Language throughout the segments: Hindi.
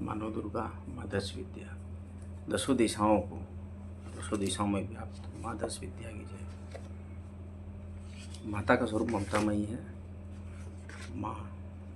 मानो दुर्गा माँ दश विद्या, दसों दिशाओं में व्याप्त माँ दश विद्या की जय। माता का स्वरूप ममतामयी है। माँ,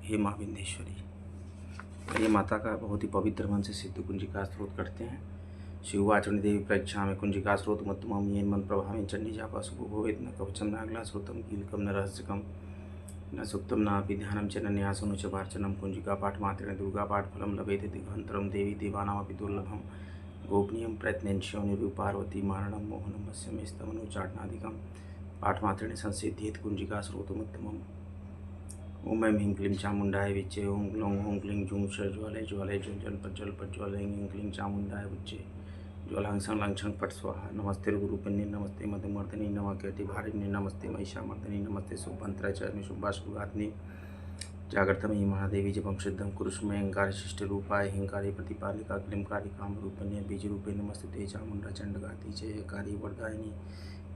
हे माँ विंध्येश्वरी। ये माता का बहुत ही पवित्र मन से सिद्ध कुंजिका स्त्रोत करते हैं। शिवाचरण देवी परीक्षा में कुंजिका स्त्रोत मत्तमम येन मन प्रभावेन चंडी जापा सुभोवेद न कवचम नागला श्रुतम कीलकम न रहस्यकम न सुक्तम नापि ध्यानं च न न्यासं च वार्चनं कुंजिका पाठमात्रेण दुर्गा पाठफलं लभेत दिग्भन्तरं देवी देवानामपि दुर्लभं गोपनीयं प्रयत्नेन निरूपार्वती मारणं मोहनं वस्यमेस्तमनुचाटनादिकं पाठमात्रेण संसिद्ध्येत कुंजिका स्रोतमुत्तमम्। ओम ऐं ह्रीं क्लीं चामुण्डाय विच्चे ओं ग्लौं ओं क्लीं जूं श ज्वालय ज्वालय जल पट ज्वालय ऐं क्लीं चामुण्डाय विच्चे ज्वालांसं लंक्षं पट स्वाहा। नमस्ते रुद्रूपिण्ये नमस्ते मधुमर्दिनी नमः केटिभारिण्ये नमस्ते महिषामर्दिनी नमस्ते शुभमन्त्रचरणे शुभाशुभाग्ने जागृतमयी महादेवी जपं सिद्धं कुरुष्मे अहंकार शिष्ट रूपाय हिंकारी प्रतिपालिका क्लींकारी कामरूपिण्ये बीजरूपे नमस्ते चामुण्डा चण्डगाति जयकारी वरदायिनी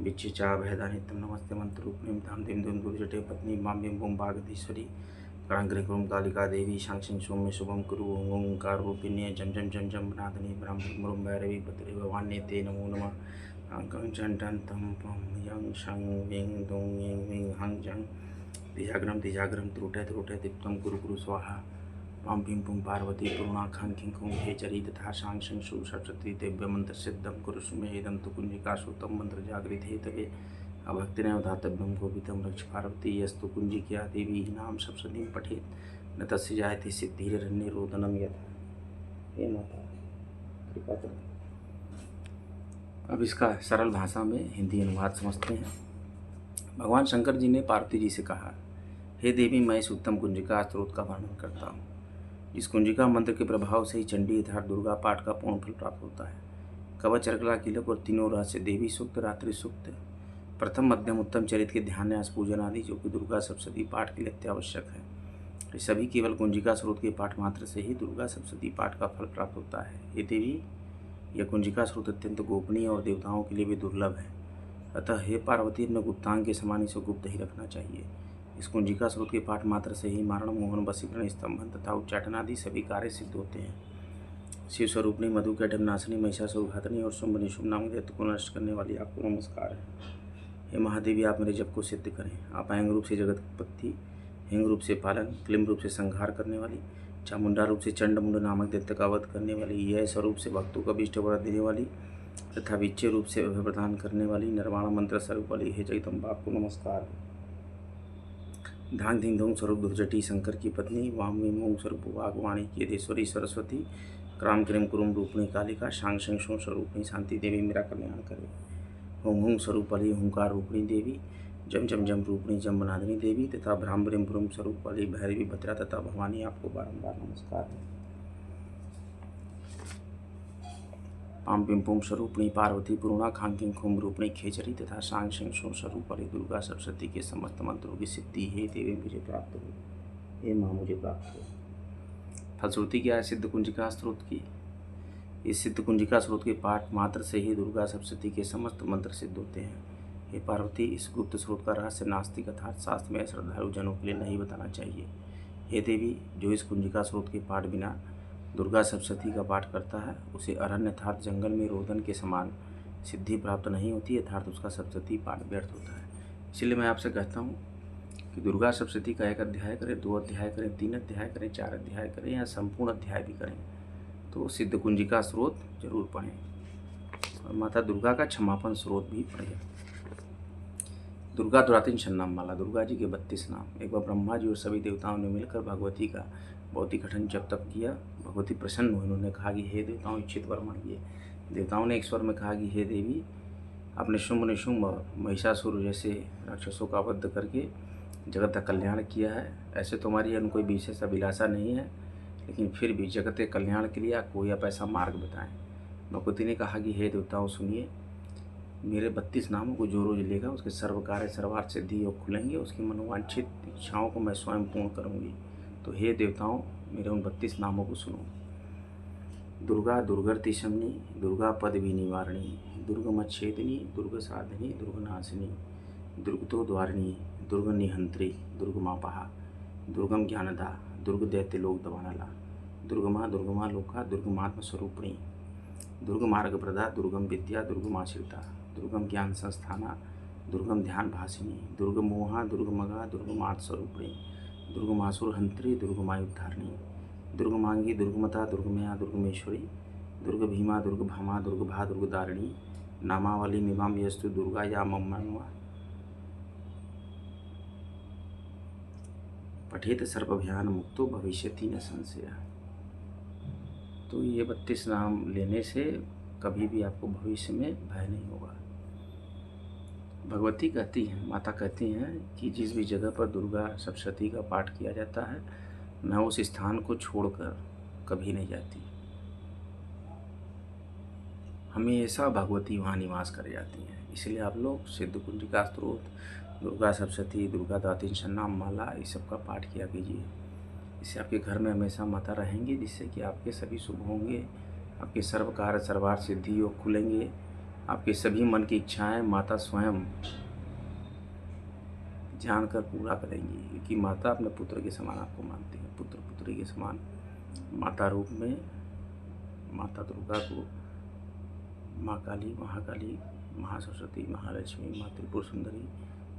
विच्चिचा भयदानित्यं नमस्ते मंत्ररूपिणीं धाम धीम धूम दुर्जटे पत्नी मां बिं बुं बागधीश्वरी क्रांग्री क्रूं कालिका देवी शांक्षिं सौम्य शुभं कुरु ओंकार रूपिण्ये जम जम जम जम नादनी ब्रह्म भैरवी भद्रे भवान्ये ते नमो नमः। अंकं चं टं तं पं यं शं विं दुं यं विं हं जं दिजाग्रम त्रुटे दीप्तं कुरु स्वाहा। पां पिं पुं पार्वती पूर्णाखं खिं खुं खेचरी तथा शांक्षं शु सरस्वती दिव्य मंत्र सिद्धं कुरुष्मे इदं तु कुंजिका श्रुतं मंत्र जागृत हेतवे अभक्तिनैव धातव्यं गोपितं रक्ष पार्वती यस्तु कुंजिका देवी नाम सप्तशतीं पठेत् न तस्य जायते सिद्धिरन्यरोदनं यथा। हे माता कृपा करें। अब इसका सरल भाषा में हिंदी अनुवाद समझते हैं। भगवान शंकर जी ने पार्वती जी से कहा, हे देवी, मैं इस उत्तम कुंजिका स्त्रोत का वर्णन करता हूँ। इस कुंजिका मंत्र के प्रभाव से ही चंडी अर्थात दुर्गा पाठ का पूर्ण फल प्राप्त होता है। कवच, अर्गला, कीलक और तीनों रहस्य, देवी सूक्त, रात्रि सूक्त, प्रथम मध्यम उत्तम चरित के ध्यान न्यास पूजन आदि जो कि दुर्गा सप्तशती पाठ के लिए अत्यावश्यक है, ये सभी केवल कुंजिका स्रोत के पाठ मात्र से ही दुर्गा सप्तशती पाठ का फल प्राप्त होता है। हे देवी, यह कुंजिका स्रोत अत्यंत गोपनीय और देवताओं के लिए भी दुर्लभ है। अतः हे पार्वती, अपने गुप्तांग के समान इसे गुप्त ही रखना चाहिए। इस कुंजिका स्रोत के पाठ मात्र से ही मारण, मोहन, वशीकरण, स्तंभन तथा उच्चाटन आदि सभी कार्य सिद्ध होते हैं। शिव स्वरूपणी, मधु कैटभ नाशिनी, महिषासुर घातनी और शुंभ निशुंभ नामक दैत्य को नष्ट करने वाली आपको नमस्कार है। हे महादेवी, आप मेरे जप को सिद्ध करें। आप ऐंग रूप से जगत की उत्पत्ति, हिंग रूप से पालन, क्लीम रूप से संहार करने वाली, चामुंडा रूप से चंडमुंड नामक दैत्य का वध करने वाली, यह स्वरूप से भक्तों का अभीष्ट वर देने वाली तथा विच्चे रूप से अभय प्रदान करने वाली, निर्वाण मंत्र स्वरूप वाली हे जगदम्बा, आपको नमस्कार है। धांग धिंग धूम स्वरूप दुर्जटी, शंकर की पत्नी, वाम मूंग स्वरूप वागवाणी की यदेश्वरी सरस्वती, क्राम क्रीम कुरुम रूपणी कालिका, शांग शंग शों स्वरूपणी शांति देवी मेरा कल्याण करे। हों हों स्वरूप वाली हुंकार रूपणी देवी, जम जम जम रूपणी जम्बनादिनी देवी तथा भ्राम ब्रिम ब्रुम स्वरूप वाली भैरवी भद्रा तथा भवानी, आपको बारंबार नमस्कार है। पाम पिम पुम स्वरूपणी पार्वती, पूर्णा खांकिंग खुम रूपणी खेचरी तथा सांग सिंह शो स्वरूप वाली दुर्गा सप्तशती के समस्त मंत्रों की सिद्धि हे देवी मुझे प्राप्त हो। हे माँ, मुझे प्राप्त हो। फलश्रुति क्या है सिद्ध कुंजिका स्त्रोत की? इस सिद्ध कुंजिका स्रोत के पाठ मात्र से ही दुर्गा सप्तशती के समस्त मंत्र सिद्ध होते हैं। हे पार्वती, इस गुप्त स्रोत का रहस्य नास्तिक अर्थात शास्त्र में श्रद्धालु जनों के लिए नहीं बताना चाहिए। हे देवी, जो इस कुंजिका स्रोत के पाठ बिना दुर्गा सप्तशती का पाठ करता है, उसे अरण्य अर्थात जंगल में रोदन के समान सिद्धि प्राप्त नहीं होती, अर्थात उसका सप्तशती पाठ व्यर्थ होता है। इसलिए मैं आपसे कहता हूँ कि दुर्गा सप्तशती का 1 अध्याय करें, 2 अध्याय करें, 3 अध्याय करें, 4 अध्याय करें या संपूर्ण अध्याय भी करें, तो सिद्ध कुंजिका स्रोत जरूर पढ़ें और माता दुर्गा का क्षमापन स्रोत भी पढ़ें। दुर्गा द्वातिन शन्नाम माला, दुर्गा जी के 32 नाम। एक बार ब्रह्मा जी और सभी देवताओं ने मिलकर भगवती का बहुत ही कठिन जप तप किया। भगवती प्रसन्न हुई, उन्होंने कहा कि हे देवताओं, इच्छित वर मांगिए। देवताओं ने एक स्वर में कहा कि हे देवी, आपने शुंभ निशुंभ महिषासुर जैसे राक्षसों का वध करके जगत का कल्याण किया है। ऐसे तुम्हारी कोई विशेष अभिलाषा नहीं है, लेकिन फिर भी जगत के कल्याण के लिए कोई आप ऐसा मार्ग बताएं। भगवती ने कहा कि हे देवताओं, सुनिए, मेरे 32 नामों को जो रोज लेगा उसके सर्व कार्य सर्वार्थ सिद्धि योग खुलेंगे, उसकी मनोवांछित इच्छाओं को मैं स्वयं पूर्ण करूँगी। तो हे देवताओं, मेरे उन 32 नामों को सुनो। दुर्गा दुर्गति शमनी, दुर्गा पदवी निवारणी, दुर्गमच्छेदिनी, दुर्ग साधिनी, दुर्गनाशिनी, दुर्गतो द्वारिणी, दुर्ग निहंत्री, दुर्गमापहा, दुर्गम ज्ञानदा, दुर्ग दैत्य लोक दवानला, दुर्गमा दुर्गमा लोका दुर्गमात्म स्वरूपिणी, दुर्गमार्गप्रदा दुर्गम विद्या दुर्गमाश्रिता, दुर्गम ज्ञान संस्थाना दुर्गम ध्यान भासिनी, दुर्गमोहा दुर्गमगा दुर्गमार्थ स्वरूपिणी, दुर्गमासुर हंत्री दुर्गमायुद्धारिणी, दुर्गमांगी दुर्गमता दुर्गमया दुर्गमेश्वरी, दुर्ग भीमा दुर्ग भामा दुर्ग भा दुर्गदारिणी, नामावली मिमाम यस्तु दुर्गा या मम्मनुआ, पठेत सर्वभयान मुक्तो भविष्यति न संशय। तो ये 32 नाम लेने से कभी भी आपको भविष्य में भय नहीं होगा। भगवती कहती हैं, माता कहती हैं कि जिस भी जगह पर दुर्गा सप्तशती का पाठ किया जाता है, मैं उस स्थान को छोड़कर कभी नहीं जाती। हमेशा भगवती वहाँ निवास कर जाती हैं। इसलिए आप लोग सिद्ध कुंजिका स्तोत्र, दुर्गा सप्तशती, दुर्गा दातिन शन्नाम माला, इस सब का पाठ किया कीजिए। इससे आपके घर में हमेशा माता रहेंगी, जिससे कि आपके सभी शुभ होंगे, आपके सर्व कार्य सर्वार्थ सिद्धि योग खुलेंगे, आपके सभी मन की इच्छाएं माता स्वयं जानकर पूरा करेंगी। क्योंकि माता अपने पुत्र के समान आपको मानती है, पुत्र पुत्री के समान। माता रूप में माता दुर्गा को माँ काली, महाकाली, महासरस्वती, महालक्ष्मी, माँ त्रिपुर सुंदरी,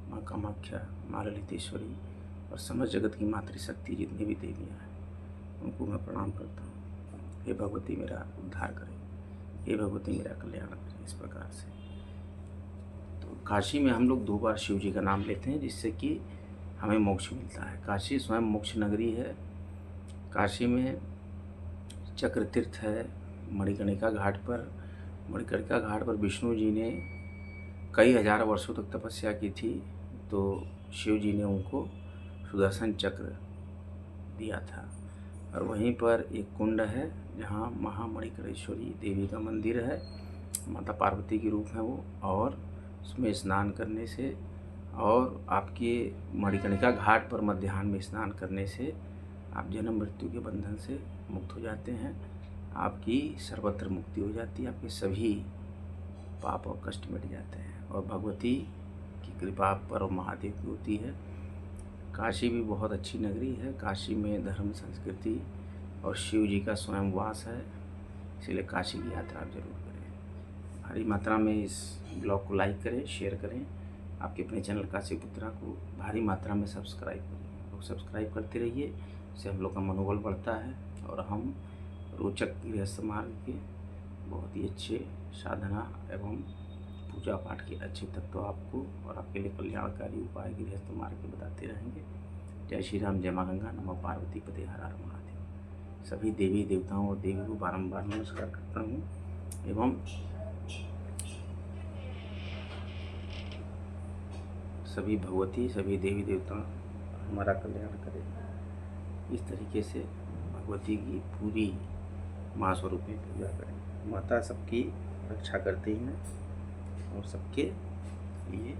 माँ कामाख्या, माँ ललितेश्वरी और समस्त जगत की मातृशक्ति जितनी भी देवियाँ हैं, उनको मैं प्रणाम करता हूँ। हे भगवती मेरा उद्धार करें, हे भगवती मेरा कल्याण करें। इस प्रकार से तो काशी में हम लोग 2 बार शिव जी का नाम लेते हैं, जिससे कि हमें मोक्ष मिलता है। काशी स्वयं मोक्ष नगरी है। काशी में चक्र तीर्थ है। मणिकर्णिका घाट पर विष्णु जी ने कई हजार वर्षों तक तपस्या की थी, तो शिव जी ने उनको सुदर्शन चक्र दिया था। और वहीं पर एक कुंड है जहाँ महामणिकरेश्वरी देवी का मंदिर है, माता पार्वती के रूप है वो, और उसमें स्नान करने से और आपके मणिकर्णिका घाट पर मध्याह्न में स्नान करने से आप जन्म मृत्यु के बंधन से मुक्त हो जाते हैं। आपकी सर्वत्र मुक्ति हो जाती है, आपके सभी पाप और कष्ट मिट जाते हैं। और भगवती की कृपा आप पर और महादेव की होती है। काशी भी बहुत अच्छी नगरी है। काशी में धर्म, संस्कृति और शिव जी का स्वयं वास है। इसलिए काशी की यात्रा आप जरूर करें। भारी मात्रा में इस ब्लॉग को लाइक करें, शेयर करें। आपके अपने चैनल काशी पुत्रा को भारी मात्रा में सब्सक्राइब करें। लोग सब्सक्राइब करते रहिए, इससे हम लोग का मनोबल बढ़ता है और हम रोचक गृहस्थ मार्ग के बहुत ही अच्छे साधना एवं पूजा पाठ के अच्छे तत्व आपको और आपके लिए कल्याणकारी उपाय गृहस्थ मार्ग के बताते रहेंगे। जय श्री राम, जय माँ गंगा, नमः पार्वती पते, हर हर महादेव। सभी देवी देवताओं और देवी को बारंबार नमस्कार करता हूँ एवं सभी भगवती, सभी देवी देवता हमारा कल्याण करें। इस तरीके से भगवती की पूरी माँ स्वरूप में पूजा करें। माता सबकी रक्षा करती हैं और सबके लिए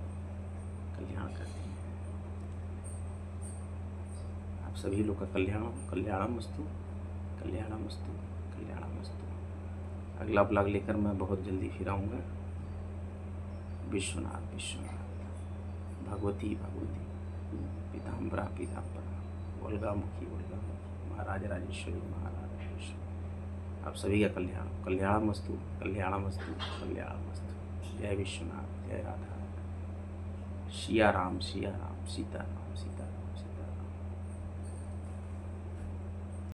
कल्याण करती हैं। आप सभी लोग का कल्याणमस्तु, कल्याणमस्तु, कल्याणमस्तु। अगला ब्लॉग लेकर मैं बहुत जल्दी फिर आऊँगा। विश्वनाथ विश्वनाथ, भगवती भगवती, पीताम्बरा पीताम्बरा, वल्गामुखी वल्गामुखी, महाराज राजेश्वरी महाराज राजेश्वरी। आप सभी का कल्याणमस्तु, कल्याणमस्तु, कल्याणमस्तु। जय विश्वनाथ, जय राधा, सिया राम सीताराम, सीता